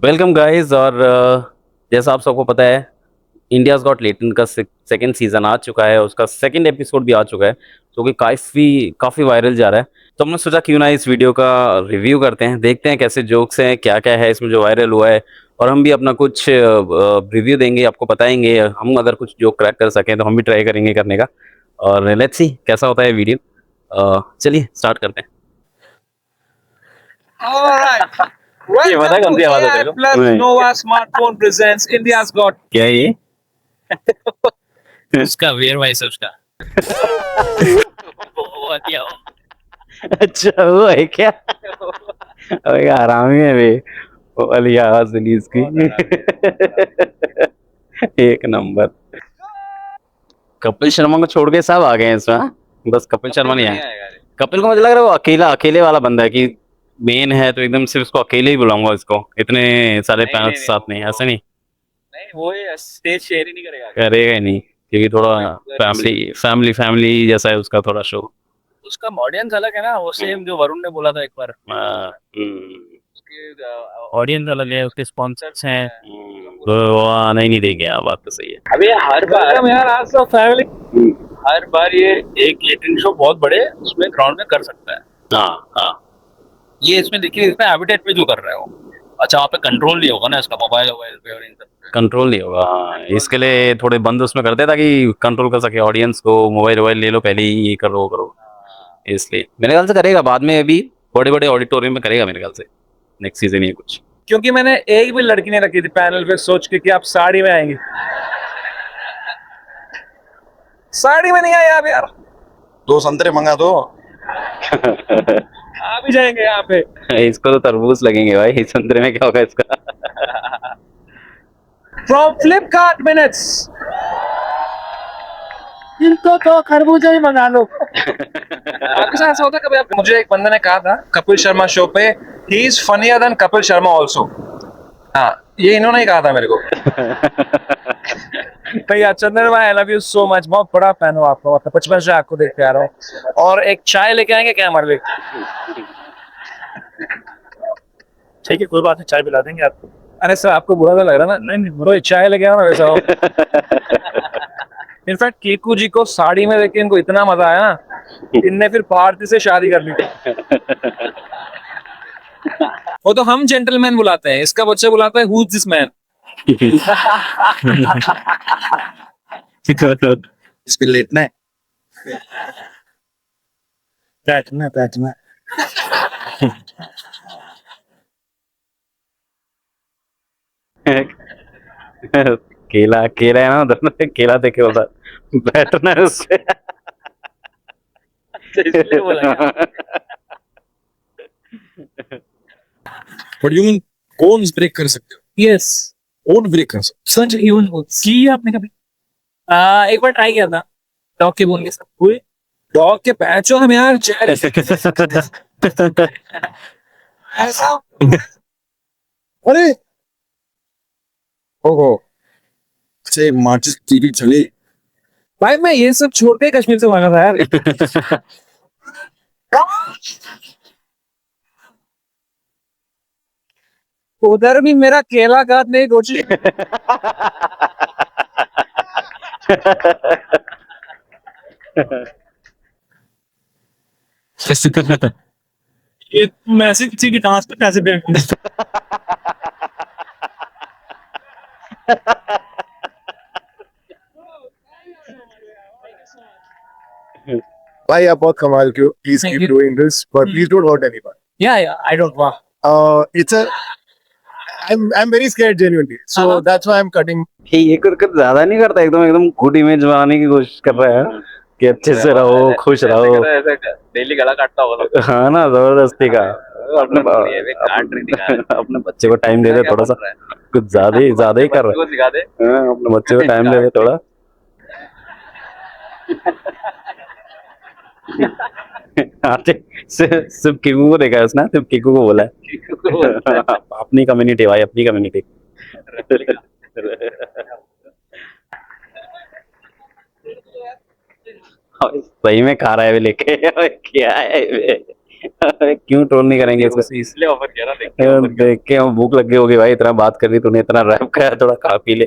Welcome guys. और जैसा आप सबको पता है, इंडियाज गॉट लेटेंट का सेकंड सीजन आ चुका है। उसका सेकंड एपिसोड भी आ चुका है, जो कि काफ़ी काफ़ी वायरल जा रहा है। तो हमने सोचा क्यों ना इस वीडियो का रिव्यू करते हैं, देखते हैं कैसे जोक्स हैं, क्या क्या है इसमें जो वायरल हुआ है। और हम भी अपना कुछ रिव्यू देंगे, आपको बताएंगे। हम अगर कुछ जोक क्रैक कर सकें तो हम भी ट्राई करेंगे करने का। और लेट्स सी कैसा होता है वीडियो। चलिए स्टार्ट करते हैं। All right. ये पता है Welcome कौन सी to आवाज़ है AI तेरे को? Plus नहीं। Nova Smartphone presents India's Got. क्या है ये? उसका वेयर वाइस है उसका। वो बढ़िया हो। अच्छा वो है क्या? अबे हरामी है वे। वो वाली आवाज सुनी इसकी। एक नंबर। कपिल शर्मा को छोड़ के सब आ गए हैं इसमें, हाँ? बस कपिल शर्मा नहीं आया। कपिल को मुझे लग रहा है वो अकेला अकेले वाला बंदा है कि मेन है तो एकदम सिर्फ उसको अकेले ही बुलाऊंगा इसको, इतने सारे नहीं, पैनल नहीं, साथ नहीं, ऐसे नहीं नहीं वो ये स्टेज शेयर ही नहीं करेगा। करेगा ही नहीं, क्योंकि थोड़ा फैमिली फैमिली फैमिली जैसा है उसका थोड़ा शो। उसका ऑडियंस अलग है ना, वो सेम जो वरुण ने बोला था एक बार। उसके ऑडियंस अलग है, उसके स्पॉन्सर्स हैं। तो वो आना ही नहीं देंगे, आप बात तो सही है। अभी हर बार यार आज तो फैमिली, हर बार ये एक लेटेंट शो बहुत बड़े उसमें ग्राउंड में कर सकता है। हाँ हाँ, ये इसमें देखिए, इसमें हैबिटेट पे जो कर रहे हो, अच्छा वहाँ पे कंट्रोल नहीं होगा ना इसका, मोबाइल मोबाइल पे और इन सब पे। कंट्रोल नहीं होगा। हाँ, इसके लिए थोड़े बंद उसमें करते ताकि कंट्रोल कर सके ऑडियंस को। मोबाइल वोबाइल ले लो पहले ही, ये करो वो करो। इसलिए मेरे ख्याल से करेगा बाद में, अभी बड़े बड़े ऑडिटोरियम में करेगा मेरे ख्याल से नेक्स्ट सीजन ये कुछ। क्योंकि मैंने एक भी लड़की नहीं रखी थी पैनल पे सोच के कि आप साड़ी में आएंगे। साड़ी में नहीं आए आप यार। 2 संतरे मंगा दो। आ भी जाएंगे यहाँ पे। इसको तो तरबूज लगेंगे भाई, संतरे में क्या होगा इसका? From Flipkart Minutes. इनको तो खरबूजा ही मंगा लो। आपके साथ ऐसा होता है कभी? मुझे एक बंदे ने कहा था कपिल शर्मा शो पे, he is funnier than Kapil Sharma also. हाँ, ये इन्होंने ही कहा था मेरे को। भैया चंदन भाई, I love you so much, बहुत बड़ा फैन हूँ आपको, मतलब बचपन से आपको देखते आ रहा हूँ। और एक चाय लेके आएंगे क्या हमारे लिए? ठीक है, कोई बात नहीं, चाय पिला देंगे आपको। अरे सर आपको बुरा तो लग रहा है ना? नहीं नहीं ब्रो, चाय लेके आओ ना वैसा हो। इनफैक्ट केकू जी को साड़ी में देख के इनको इतना मजा आया ना, इनने फिर भारती से शादी कर ली। वो तो हम जेंटलमैन बुलाते हैं, इसका बच्चा बुलाता है हु इज दिस मैन। इस पे लेटना है। बैठना। केला केला है ना उधर, केला देखे होता बैठना है उससे। इसलिए बोला क्या? What do you mean? Cones break कर सकते हो? यस कोन ब्रेक कर सकते सच, इवन की आपने कभी एक बार ट्राई किया था डॉग के बोन के साथ हुए। डॉग के पैचो हम यार चेहरे ऐसा। हो? अरे ओहो, से माचिस टीवी चले। भाई मैं ये सब छोड़ के कश्मीर से भागा था यार। उधर भी मेरा केला काटने की कोशिश। ये मैसेज किसी की डांस पे कैसे भेज? भाई आप बहुत कमाल के हो। Please Thank keep you. doing this, but please don't hurt anyone. या I don't want. It's a I'm very scared genuinely. So that's why I'm cutting. ये कर ज्यादा नहीं करता, एकदम एकदम गुड इमेज बनाने की कोशिश कर रहा है कि अच्छे से रहो, खुश रहो। डेली गला काटता होगा। हाँ ना, जबरदस्ती का। अपने बच्चे को टाइम दे दे थोड़ा सा, कुछ ज्यादा ही कर रहा है। सिखा दे। हाँ, अपने बच्चे को टाइम दे दे थोड़ा। सिर्फ कीकू को देखा है उसने, सिर्फ कीकू को बोला है। अपनी कम्युनिटी भाई, अपनी कम्युनिटी। सही में खा रहा है वे लेके। क्या है वे? क्यों ट्रोल नहीं करेंगे इसको? इसलिए ऑफर किया ना, देख के हम भूख लग गई होगी भाई, इतना बात कर रही तूने, इतना रैप खाया, थोड़ा खा पी ले।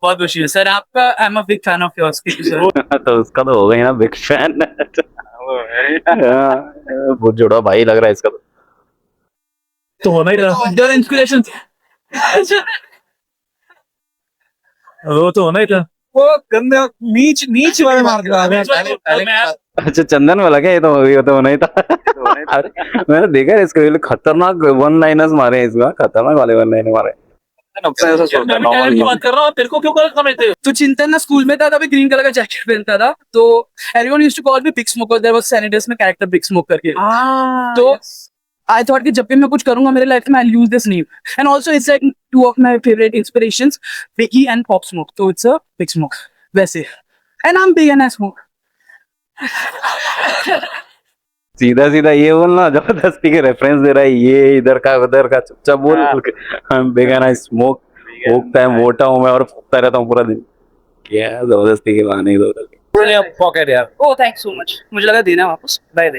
बहुत खुशी है सर आपका। I am a big fan of yours sir. तो उसका तो होगा ही ना बिग फैन। बहुत जुड़ा भाई लग रहा है इसका तो। तो होना ही था, योर इंस्पिरेशन। वो तो होना ही था। वो गंदे नीच नीच वाले मार दिया। अच्छा चंदन वाला क्या? ये तो होना ही था। मैंने देखा है इसको, ये लोग खतरनाक वन लाइनर्स मारे हैं इसका, खतरनाक वाले वन लाइनर मारे। बात कर रहा हूँ, तेरे को क्यों गलत समझते? तो चिंतन ना स्कूल में था, तभी ग्रीन कलर का जैकेट पहनता था, तो everyone used to call me big smoker. There was सैनिटर्स में कैरेक्टर बिग स्मोक करके। तो आई थॉट कि जब भी मैं कुछ करूंगा मेरे लाइफ में, I use this name. And also it's like two of my favourite inspirations, Biggie and Pop Smoke, तो इट्स अ बिग स्मोक वैसे। And I am big and I smoke. सीधा सीधा ये बोलना, जबरदस्ती के रेफरेंस दे रहा है, ये इधर का उधर का, चुपचाप बोल। हम बिग एंड आई स्मोक, फूकता है, मोटा हूं मैं और फूकता रहता हूँ पूरा दिन। क्या जबरदस्ती के बहाने इधर। पॉकेट यार। ओह थैंक्स सो मच, मुझे लगा देना वापस। नहीं दे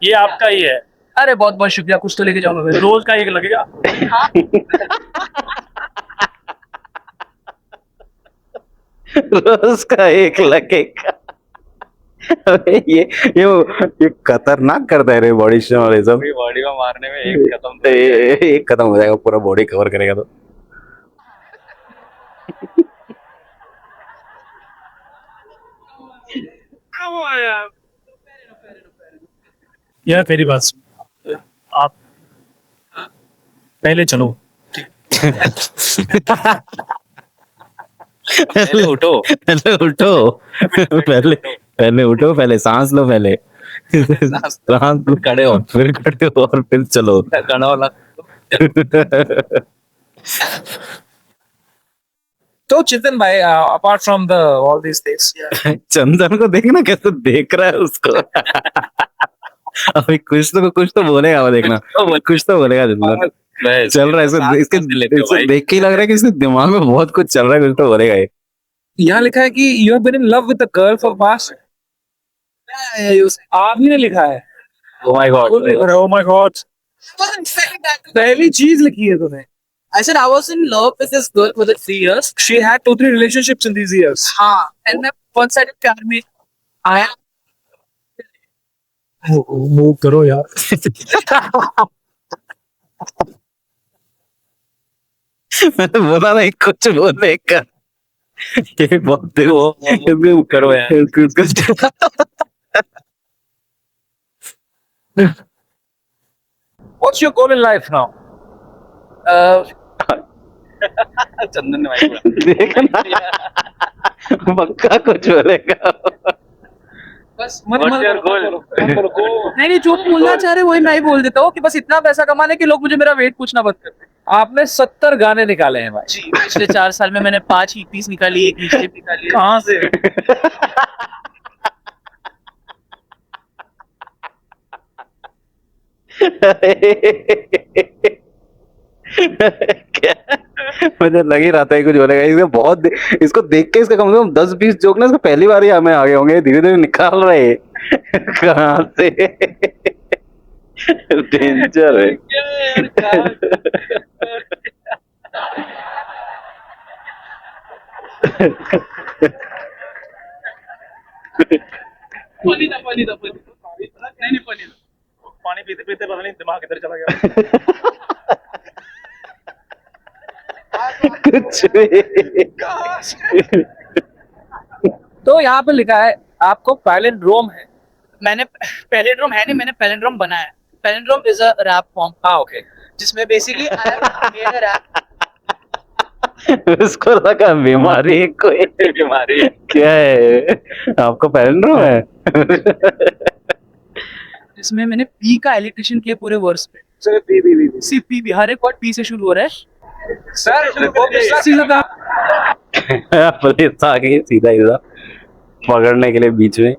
ये आपका ही है, अरे बहुत बहुत शुक्रिया, कुछ तो लेके जाऊंगा। रोज का एक लगेगा। रोज का एक लगेगा। अबे ये खतरनाक करता है रे बॉडी स्ट्रेम और ये सब। पूरी बॉडी को मारने में एक खत्म। एक खत्म हो जाएगा, पूरा बॉडी कवर करेगा तो। यार मेरी बात सुन, आप पहले चलो। पहले उठो, पहले उठो, पहले उठो, पहले सांस लो, पहले सांस लो, खड़े हो, फिर खड़े हो और फिर चलो। तो चिंतन भाई, apart from the all this things, Chandan को देखना कैसे देख रहा है उसको। अभी कुछ तो बोलेगा वो, देखना कुछ तो बोलेगा। चल रहा है इसके देख के ही लग रहा है कि इसके दिमाग में बहुत कुछ चल रहा है, कुछ तो बोलेगा ये। यहाँ लिखा है कि you have been in love with the girl for past. आपने ने लिखा है। Oh my God. Oh my God. पहली चीज लिखी है तूने। I said I was in love with this girl for the 3 years. She had 2-3 relationships in these years. हाँ, and मैं one sided प्यार में आया। मूव करो यार। मैंने बोला नहीं कुछ बोलने का। ये बहुत वो करो यार। What's your goal in life now? चंदन ने भाई बोला। देखना पक्का कुछ बोलेगा। बस What's your goal? नहीं जो बोलना चाह रहे वही मैं ही बोल देता हूँ कि बस इतना पैसा कमाने कि लोग मुझे मेरा वेट पूछना बंद कर दें। आपने 70 गाने निकाले हैं भाई। जी, पिछले 4 साल में मैंने 5 EPs निकाली, 1 mixtape निकाली। कहाँ से? क्या? मुझे लग ही रहा था कुछ बोलेगा। इसको देख के इसका कम से कम 10-20 जोक ना इसको पहली बार ही हमें आगे होंगे, धीरे धीरे निकाल रहे हैं। कहाँ से? डेंजर है। पानी था नहीं पानी था। पानी पीते पीते पता नहीं दिमाग किधर चला गया। कुछ भी। तो यहाँ पे लिखा है आपको पैलिंड्रोम है। मैंने पैलिंड्रोम है नहीं, मैंने पैलिंड्रोम बनाया है। Palindrome is a rap form. हाँ ओके। जिसमें basically I have made a rap. उसको लगा बीमारी है, कोई बीमारी है। क्या है? आपको पैलिंड्रोम है? जिसमें मैंने पी का इलेक्ट्रिशियन किया पूरे वर्स पे। सिर्फ पी, हर एक वर्ड पी से शुरू हो रहा है। सर वो पिछला सीजन था। पुलिस आ गई सीधा पकड़ने के लिए बीच में।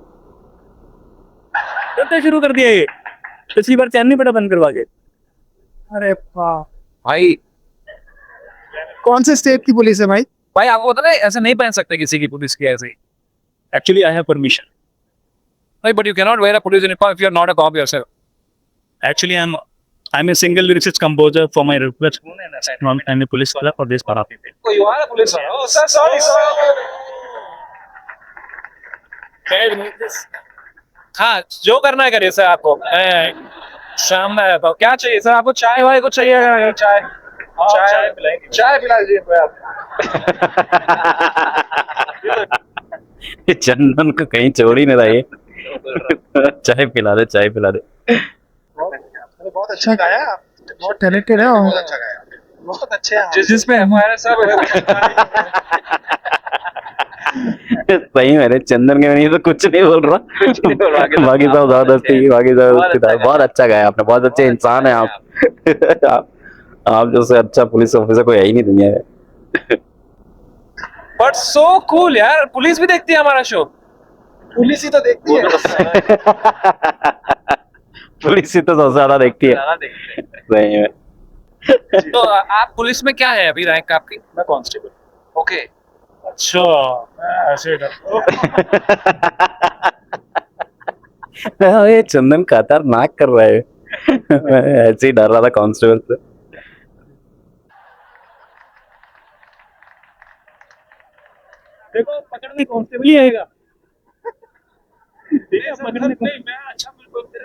तो शुरू कर दिया ये, पिछली बार चैन नहीं पड़ा बंद करवा के। अरे भाई कौन से स्टेट की पुलिस है भाई? भाई आपको पता है ऐसे नहीं पहन सकते किसी की पुलिस की ऐसे ही। Actually, I have permission. But you cannot wear a police uniform if you are not a cop yourself. Actually, I'm a single lyricist composer for my request. I'm a police वाला for this para. Oh, you are a police officer. Oh, sir, sorry, हाँ, जो करना है करिए sir आपको। मैं शाम में आता हूँ। क्या चाहिए सर आपको? चाय वाय कुछ चाहिए? चाय चाय पिला दीजिए आप। चंदन को कहीं छोड़ ही नहीं रहा ये। चाय पिला दे, चाय पिला दे। बहुत अच्छा गाया, बहुत टैलेंटेड है और बहुत अच्छा गाया, बहुत अच्छे हैं। जिस पे हमारे सब सही में चंदन के नहीं तो कुछ नहीं बोल रहा। बाकी सब जबरदस्ती, बाकी सब बहुत अच्छा गाया आपने, बहुत अच्छे इंसान है आप। आप जैसे अच्छा पुलिस ऑफिसर कोई है ही नहीं दुनिया में। बट सो कूल यार, पुलिस भी देखती है हमारा शो। पुलिस ही तो देखती है। पुलिस ही तो सबसे ज्यादा देखती है। सही में। तो आप पुलिस में क्या है अभी रैंक आपकी? मैं कांस्टेबल। ओके, अच्छा, ऐसे ये चंदन खतरनाक कर रहा है। मैं ऐसे ही डर रहा था कांस्टेबल से। देखो पकड़ने कांस्टेबल ही आएगा। पकड़ने नहीं, मैं अच्छा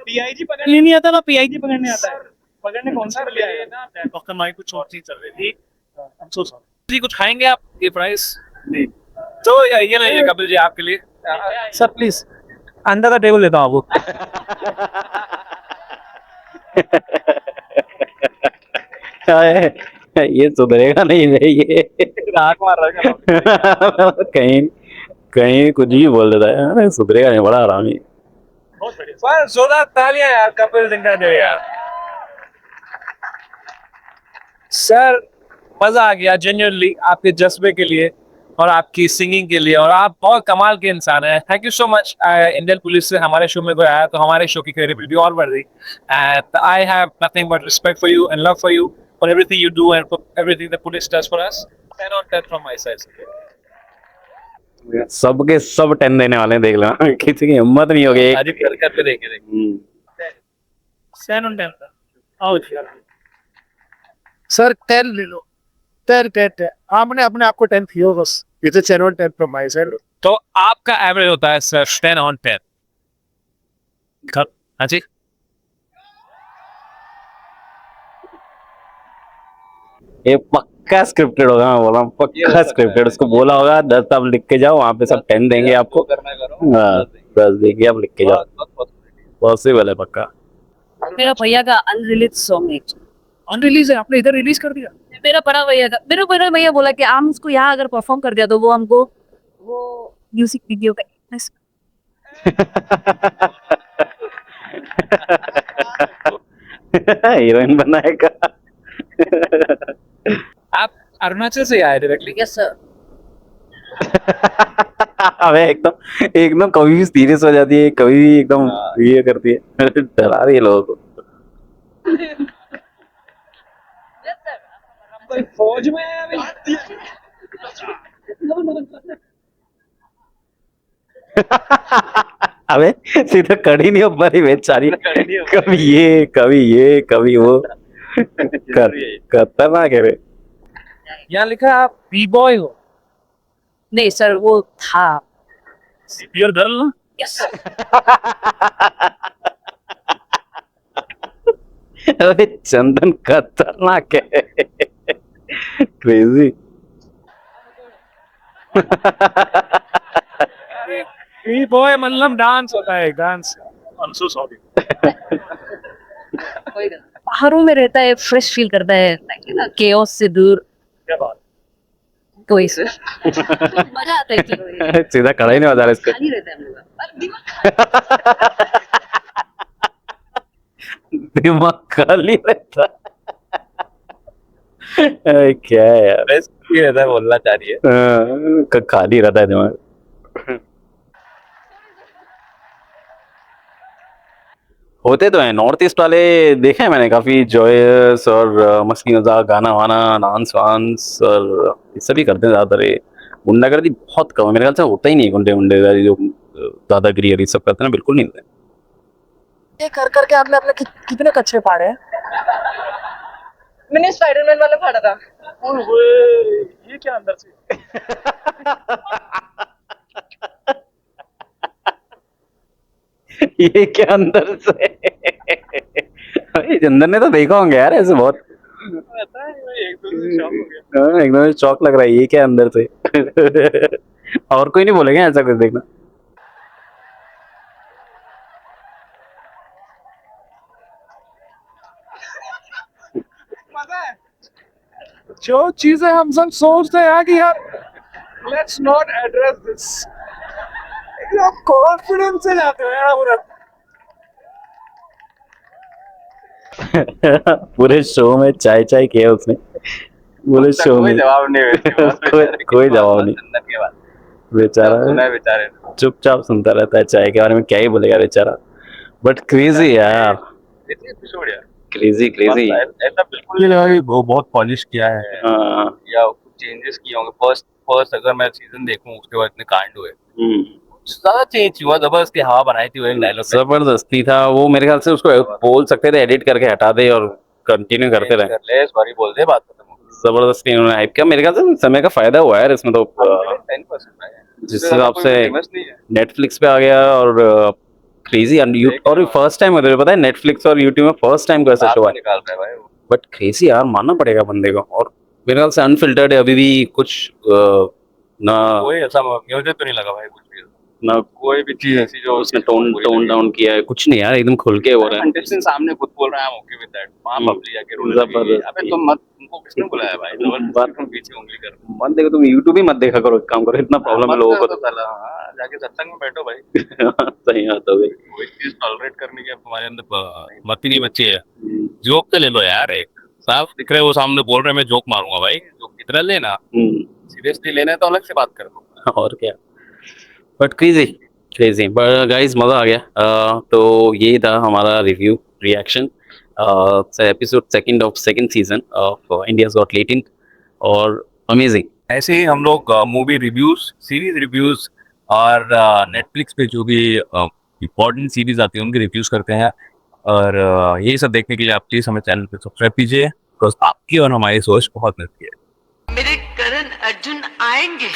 पीआईजी पकड़ने नहीं आता ना, पीआईजी पकड़ने आता है। पकड़ने कांस्टेबल ही आएगा ना। डॉक्टर माई कुछ और चीज चल रही थी। I am so sorry. जी कुछ खाएंगे आप? ये प्राइस तो ये नहीं है कपिल जी आपके लिए। सर प्लीज अंदर का टेबल लेता हूँ आपको। ये सुधरेगा नहीं है ये। नाक मार रहा है। कहीं कहीं कुछ भी बोल देता है। अरे सुधरेगा नहीं, बड़ा आरामी। बहुत बढ़िया। पर जोरदार तालियां यार कपिल सिंह का दे यार। सर मजा आ गया जेन्युइनली आपके जज्बे के लिए और आपकी सिंगिंग के लिए, और आप बहुत कमाल के इंसान हैं। Thank you so much. Indian police से हमारे शो में कोई आया तो हमारे शो की क्रेडिबिलिटी और बढ़ गई। And I have nothing but respect for you and love for you for everything you do and for everything the police does for us. 10 on 10 from my side. सबके सब 10 देने वाले हैं, देख लेना। किसी की हिम्मत नहीं होगी। आज करके देखे 10 on 10 आओ जी। सर 10 ले लो, 10 आपने अपने आप को 10 दियो बस। It's a 10 on 10 from my side. तो आपका एवरेज होता है सर 10 on 10। हाँ जी, ये पक्का स्क्रिप्टेड होगा, मैं बोल रहा हूँ पक्का स्क्रिप्टेड। उसको बोला होगा 10 आप लिख के जाओ, वहाँ पे सब 10 देंगे आपको। हाँ 10 देंगे, आप लिख के जाओ। पॉसिबल है पक्का। मेरा भैया का अनरिलीज सॉन्ग है। अनरिलीज है, आपने इधर रिलीज कर दिया। मेरा बड़ा भैया बोला कि हम उसको यहाँ अगर परफॉर्म कर दिया तो वो हमको वो म्यूजिक वीडियो का हीरोइन बनाएगा। आप अरुणाचल से आए डायरेक्टली? Yes sir. अबे एकदम कभी भी सीरियस हो जाती है, कभी भी एकदम ये करती है। डरा रही है लोगों को। फौज में है अभी। अबे सीधा कड़ी नहीं हो पा रही बेचारी। कभी ये कभी वो खतरनाक है रे। यहाँ लिखा आप बी बॉय हो। नहीं सर वो था। योर गर्ल ना। यस अबे चंदन खतरनाक है, क्रेजी। बी बॉय मतलब डांस होता है, dance. I am so sorry. पहाड़ों में रहता है, फ्रेश फील करता है, केओस से दूर। क्या बात। कोई सर मजा आता है। सीधा कड़ा ही नहीं बजा रहा इसका। खाली रहता है हम लोग। दिमाग खाली रहता। अरे क्या है यार, ये रहता है बोलना चाह रही है। खाली रहता है दिमाग। होते तो हैं नॉर्थ ईस्ट वाले, देखे हैं मैंने काफी जॉयस और मस्ती मजाक, गाना वाना, डांस वांस और ये सभी करते हैं ज्यादातर। ये गुंडागर्दी बहुत कम है मेरे ख्याल से, होता ही नहीं गुंडे जो दादागिरी और ये सब करते हैं ना, बिल्कुल नहीं होते। ये कर करके आपने अपने कितने कच्चे फाड़े हैं? मैंने स्पाइडरमैन वाला फाड़ा था। ये क्या अंदर से ये क्या अंदर से चंदन ने तो देखा होंगे यार ऐसे बहुत। पता है मैं एकदम से शॉक हो गया हाँ, एकदम चौक लग रहा है ये क्या अंदर से और कोई नहीं बोलेंगे ऐसा कुछ देखना। जो चीजें हम सब सोचते हैं कि यार लेट्स नॉट एड्रेस दिस, आप कॉन्फिडेंस से जाते हो यार पूरा। पूरे शो में चाय चाय किया उसने, पूरे शो में जवाब नहीं कोई जवाब नहीं। चंदन के बाद बेचारा बेचारे चुपचाप सुनता रहता है, चाय के बारे में क्या ही बोलेगा बेचारा। बट क्रेजी यार, एपिसोड यार क्रेजी क्रेजी। ऐसा बिल्कुल नहीं लगा कि वो बहुत पॉलिश किया है या कुछ चेंजेस किए होंगे। फर्स्ट अगर मैं सीजन देखूं उसके बाद इतने कांड हुए, ज्यादा चेंज हुआ, जबरदस्ती हवा बनाई थी वो एक डायलॉग जबरदस्ती था वो, मेरे ख्याल से उसको बोल सकते थे एडिट करके हटा दे और कंटिन्यू करते रहे। कर ले, सॉरी बोल दे, बात खत्म हो गई। जबरदस्ती उन्होंने हाइप किया, मेरे ख्याल से समय का फायदा हुआ है इसमें तो। 10% है जिस हिसाब से फेमस नहीं है। नेटफ्लिक्स पे आ गया और क्रेजी, और फर्स्ट टाइम होता है पता है, नेटफ्लिक्स और यूट्यूब में फर्स्ट टाइम का ऐसा शो है। निकाल रहा है भाई वो। बट क्रेजी यार, मानना पड़ेगा बंदे को। और मेरे ख्याल से अनफिल्टर्ड है अभी भी, कुछ ना कोई ऐसा मुझे तो नहीं लगा भाई कुछ भी, ना कोई भी चीज ऐसी जो उसने टोन डाउन किया है, कुछ नहीं यार, एकदम खुल के हो रहा है। कंटेस्टेंट सामने खुद बोल रहा है, ओके विद दैट। वहां पब्लिक जाके रोने लगी। जबरदस्ती। अबे तुम मत, तुमको किसने बुलाया भाई? जबरदस्ती तुम पीछे उंगली कर मत देखो, तुम यूट्यूब ही मत देखा करो, एक काम करो, इतना प्रॉब्लम है लोगों को तो। साला। हाँ, जाके सत्संग में बैठो भाई। सही बात हो गई। कोई चीज टॉलरेट करने की अब तुम्हारे अंदर मत ही नहीं बची है। जोक तो ले लो यार, एक साफ दिख रहा है वो सामने बोल रहे हैं, मैं जोक मारूंगा भाई। जोक कितना लेना, सीरियसली लेना है तो अलग से बात कर दो। और क्या। But crazy crazy, but guys मजा आ गया। तो ये था हमारा review reaction episode second of second season of India's got talent, और अमेजिंग। ऐसे ही हम लोग मूवी रिव्यूज, सीरीज रिव्यूज और नेटफ्लिक्स पे जो भी इम्पोर्टेंट सीरीज आती है उनके रिव्यूज करते हैं। और यही सब देखने के लिए आप प्लीज हमें चैनल पे सब्सक्राइब कीजिए, बिकॉज आपकी और हमारी सोच बहुत मिलती है। मेरे करण अर्जुन आएंगे।